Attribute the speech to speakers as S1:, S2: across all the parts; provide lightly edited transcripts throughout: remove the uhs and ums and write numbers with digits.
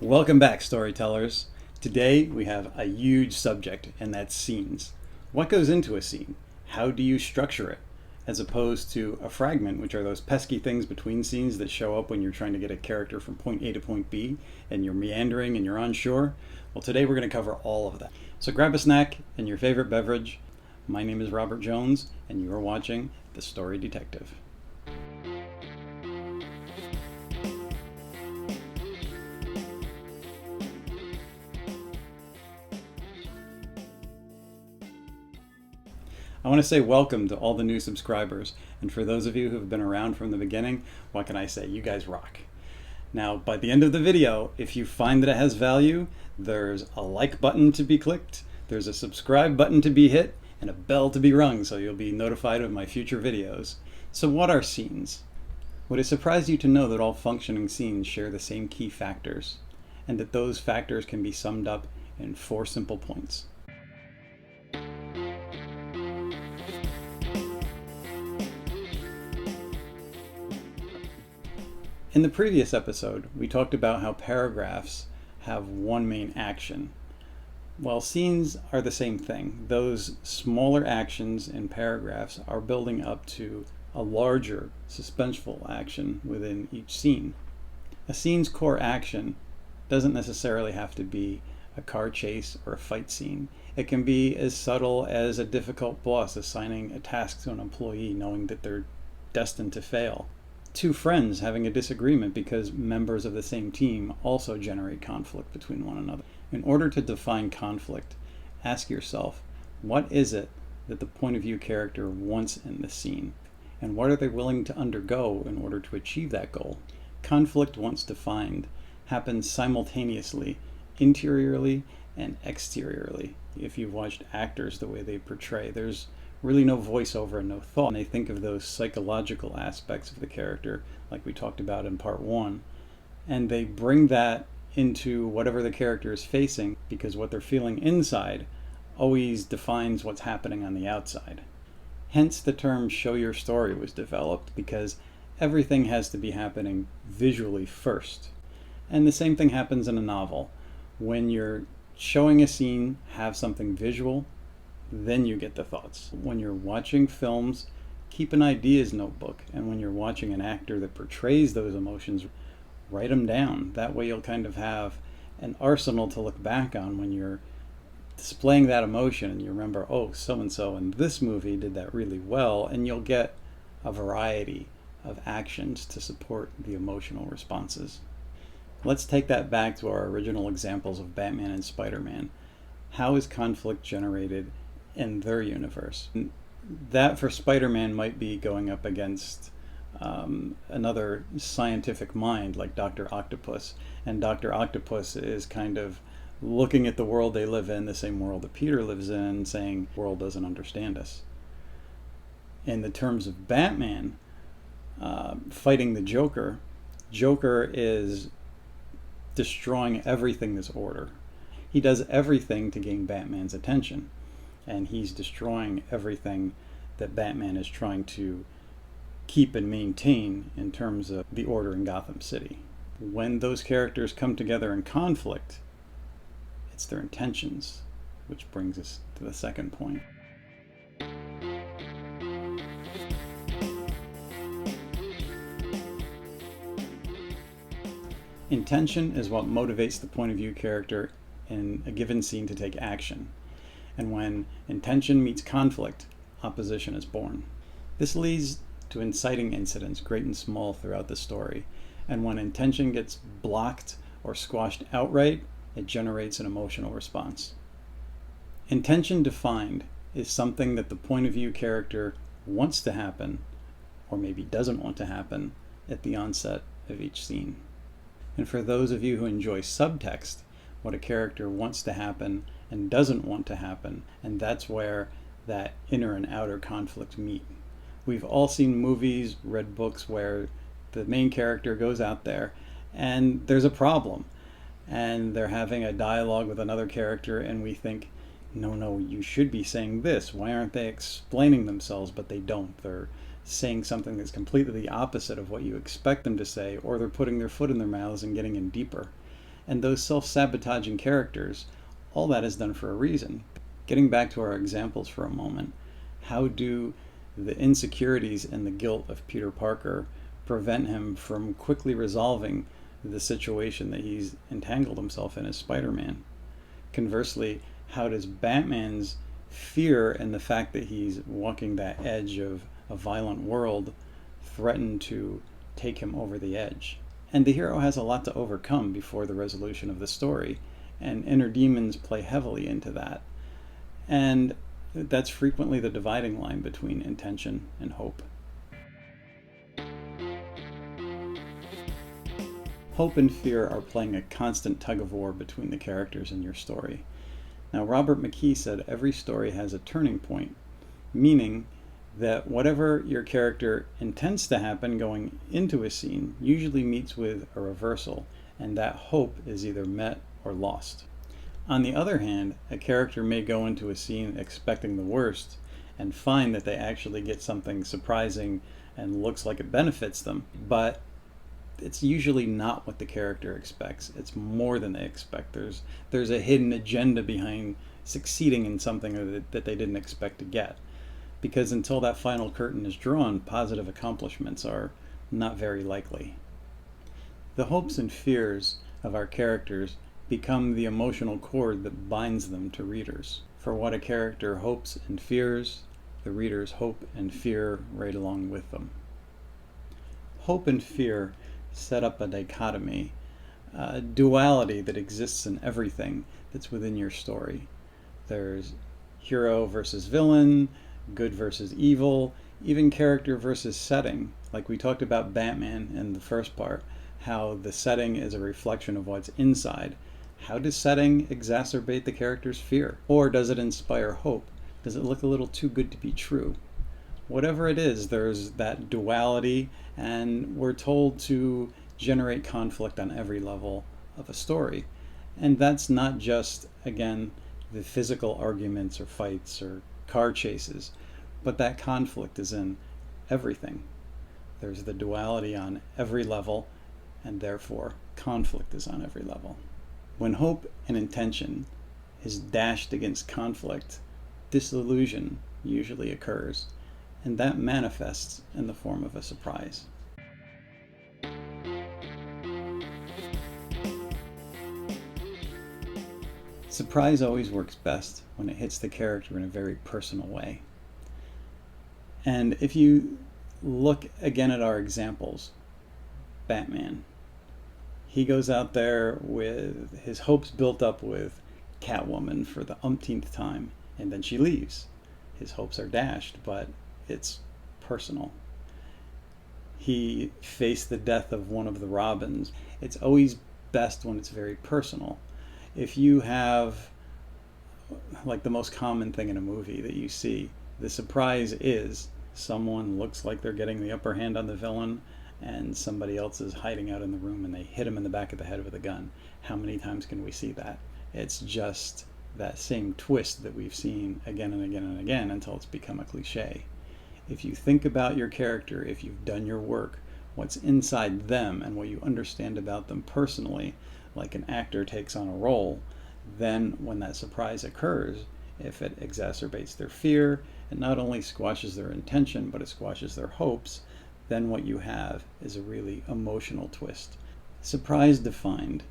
S1: Welcome back, storytellers. Today we have a huge subject, and that's scenes. What goes into a scene? How do you structure it? As opposed to a fragment, which are those pesky things between scenes that show up when you're trying to get a character from point A to point B and you're meandering and you're unsure. Well, today we're going to cover all of that. So grab a snack and your favorite beverage. My name is Robert Jones, and you are watching The Story Detective. I want to say welcome to all the new subscribers, and for those of you who have been around from the beginning, what can I say? You guys rock. Now, by the end of the video, if you find that it has value, there's a like button to be clicked, there's a subscribe button to be hit, and a bell to be rung so you'll be notified of my future videos. So what are scenes? Would it surprise you to know that all functioning scenes share the same key factors, and that those factors can be summed up in 4 simple points? In the previous episode, we talked about how paragraphs have one main action. Well, scenes are the same thing. Those smaller actions in paragraphs are building up to a larger, suspenseful action within each scene. A scene's core action doesn't necessarily have to be a car chase or a fight scene. It can be as subtle as a difficult boss assigning a task to an employee knowing that they're destined to fail. 2 friends having a disagreement because members of the same team also generate conflict between one another. In order to define conflict, ask yourself, what is it that the point of view character wants in the scene? And what are they willing to undergo in order to achieve that goal? Conflict, once defined, happens simultaneously, interiorly and exteriorly. If you've watched actors, the way they portray, there's really no voiceover and no thought. And they think of those psychological aspects of the character, like we talked about in part 1, and they bring that into whatever the character is facing, because what they're feeling inside always defines what's happening on the outside. Hence the term show your story was developed, because everything has to be happening visually first. And the same thing happens in a novel. When you're showing a scene, have something visual, then you get the thoughts. When you're watching films, keep an ideas notebook. And when you're watching an actor that portrays those emotions, write them down. That way you'll kind of have an arsenal to look back on when you're displaying that emotion, and you remember, oh, so-and-so in this movie did that really well, and you'll get a variety of actions to support the emotional responses. Let's take that back to our original examples of Batman and Spider-Man. How is conflict generated in their universe? That for Spider-Man might be going up against another scientific mind like Dr. Octopus, and Dr. Octopus is kind of looking at the world they live in, the same world that Peter lives in, saying the world doesn't understand us. In the terms of Batman fighting the Joker, Joker is destroying everything that's order. He does everything to gain Batman's attention, and he's destroying everything that Batman is trying to keep and maintain in terms of the order in Gotham City. When those characters come together in conflict, it's their intentions, which brings us to the second point. Intention is what motivates the point of view character in a given scene to take action. And when intention meets conflict, opposition is born. This leads to inciting incidents, great and small, throughout the story. And when intention gets blocked or squashed outright, it generates an emotional response. Intention defined is something that the point of view character wants to happen, or maybe doesn't want to happen, at the onset of each scene. And for those of you who enjoy subtext, what a character wants to happen and doesn't want to happen, and that's where that inner and outer conflict meet. We've all seen movies, read books where the main character goes out there and there's a problem, and they're having a dialogue with another character, and we think, no, you should be saying this. Why aren't they explaining themselves? But they don't. They're saying something that's completely the opposite of what you expect them to say, or they're putting their foot in their mouths and getting in deeper. And those self-sabotaging characters, all that is done for a reason. Getting back to our examples for a moment, how do the insecurities and the guilt of Peter Parker prevent him from quickly resolving the situation that he's entangled himself in as Spider-Man? Conversely, how does Batman's fear and the fact that he's walking that edge of a violent world threaten to take him over the edge? And the hero has a lot to overcome before the resolution of the story, and inner demons play heavily into that. And that's frequently the dividing line between intention and hope. Hope and fear are playing a constant tug-of-war between the characters in your story. Now, Robert McKee said every story has a turning point, meaning that whatever your character intends to happen going into a scene usually meets with a reversal, and that hope is either met or lost. On the other hand, a character may go into a scene expecting the worst and find that they actually get something surprising and looks like it benefits them, but it's usually not what the character expects. It's more than they expect. There's a hidden agenda behind succeeding in something that they didn't expect to get. Because until that final curtain is drawn, positive accomplishments are not very likely. The hopes and fears of our characters become the emotional cord that binds them to readers. For what a character hopes and fears, the readers hope and fear right along with them. Hope and fear set up a dichotomy, a duality that exists in everything that's within your story. There's hero versus villain, good versus evil, even character versus setting. Like we talked about Batman in the first part, how the setting is a reflection of what's inside. How does setting exacerbate the character's fear? Or does it inspire hope? Does it look a little too good to be true? Whatever it is, there's that duality, and we're told to generate conflict on every level of a story. And that's not just, again, the physical arguments or fights or car chases, but that conflict is in everything. There's the duality on every level, and therefore conflict is on every level. When hope and intention is dashed against conflict, disillusion usually occurs, and that manifests in the form of a surprise. Surprise always works best when it hits the character in a very personal way. And if you look again at our examples, Batman, he goes out there with his hopes built up with Catwoman for the umpteenth time, and then she leaves. His hopes are dashed, but it's personal. He faced the death of one of the Robins. It's always best when it's very personal. If you have, like the most common thing in a movie that you see, the surprise is someone looks like they're getting the upper hand on the villain, and somebody else is hiding out in the room and they hit him in the back of the head with a gun. How many times can we see that? It's just that same twist that we've seen again and again and again until it's become a cliche. If you think about your character, if you've done your work, what's inside them and what you understand about them personally, like an actor takes on a role, then when that surprise occurs, if it exacerbates their fear, it not only squashes their intention, but it squashes their hopes, then what you have is a really emotional twist. Surprise defined.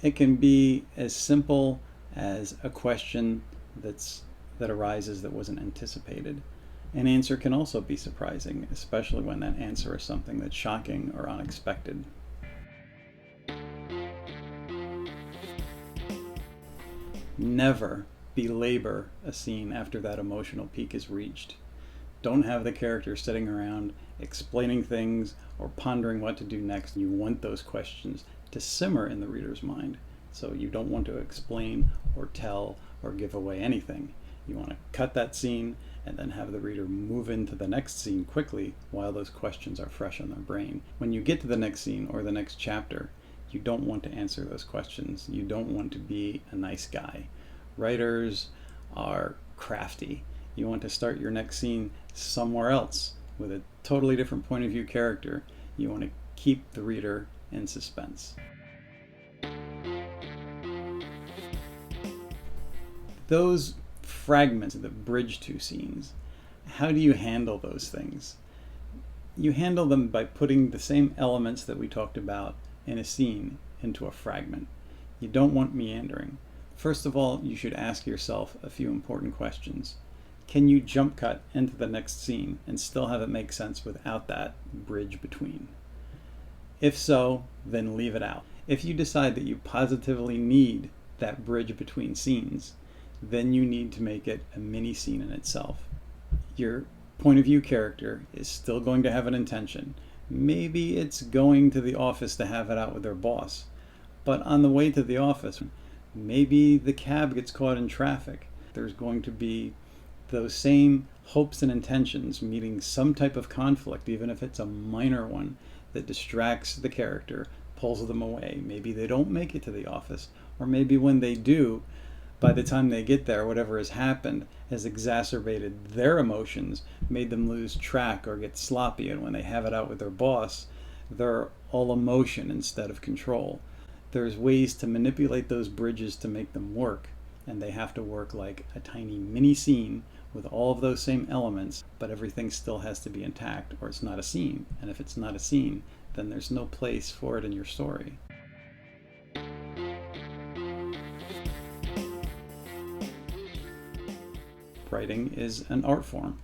S1: It can be as simple as a question that arises that wasn't anticipated. An answer can also be surprising, especially when that answer is something that's shocking or unexpected. Never belabor a scene after that emotional peak is reached. Don't have the character sitting around explaining things or pondering what to do next. You want those questions to simmer in the reader's mind. So you don't want to explain or tell or give away anything. You want to cut that scene and then have the reader move into the next scene quickly while those questions are fresh on their brain. When you get to the next scene or the next chapter, you don't want to answer those questions. You don't want to be a nice guy. Writers are crafty. You want to start your next scene somewhere else with a totally different point of view character. You want to keep the reader in suspense. Those fragments that bridge two scenes, how do you handle those things? You handle them by putting the same elements that we talked about in a scene into a fragment. You don't want meandering. First of all, you should ask yourself a few important questions. Can you jump cut into the next scene and still have it make sense without that bridge between? If so, then leave it out. If you decide that you positively need that bridge between scenes, then you need to make it a mini scene in itself. Your point of view character is still going to have an intention. Maybe it's going to the office to have it out with their boss. But on the way to the office, maybe the cab gets caught in traffic. There's going to be those same hopes and intentions meeting some type of conflict, even if it's a minor one, that distracts the character, pulls them away. Maybe they don't make it to the office, or maybe when they do, by the time they get there, whatever has happened has exacerbated their emotions, made them lose track or get sloppy, and when they have it out with their boss, they're all emotion instead of control. There's ways to manipulate those bridges to make them work, and they have to work like a tiny mini scene with all of those same elements, but everything still has to be intact, or it's not a scene. And if it's not a scene, then there's no place for it in your story. Writing is an art form.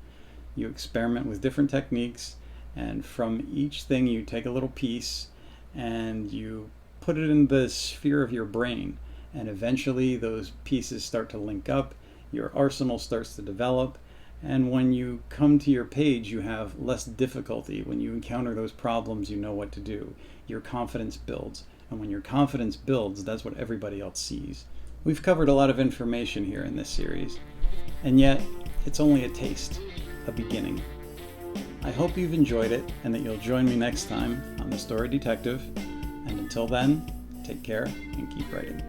S1: You experiment with different techniques, and from each thing you take a little piece and you put it in the sphere of your brain, and eventually those pieces start to link up, your arsenal starts to develop, and when you come to your page, you have less difficulty. When you encounter those problems, you know what to do. Your confidence builds, and when your confidence builds, that's what everybody else sees. We've covered a lot of information here in this series, and yet it's only a taste, a beginning. I hope you've enjoyed it and that you'll join me next time on the Story Detective. And until then, take care and keep writing.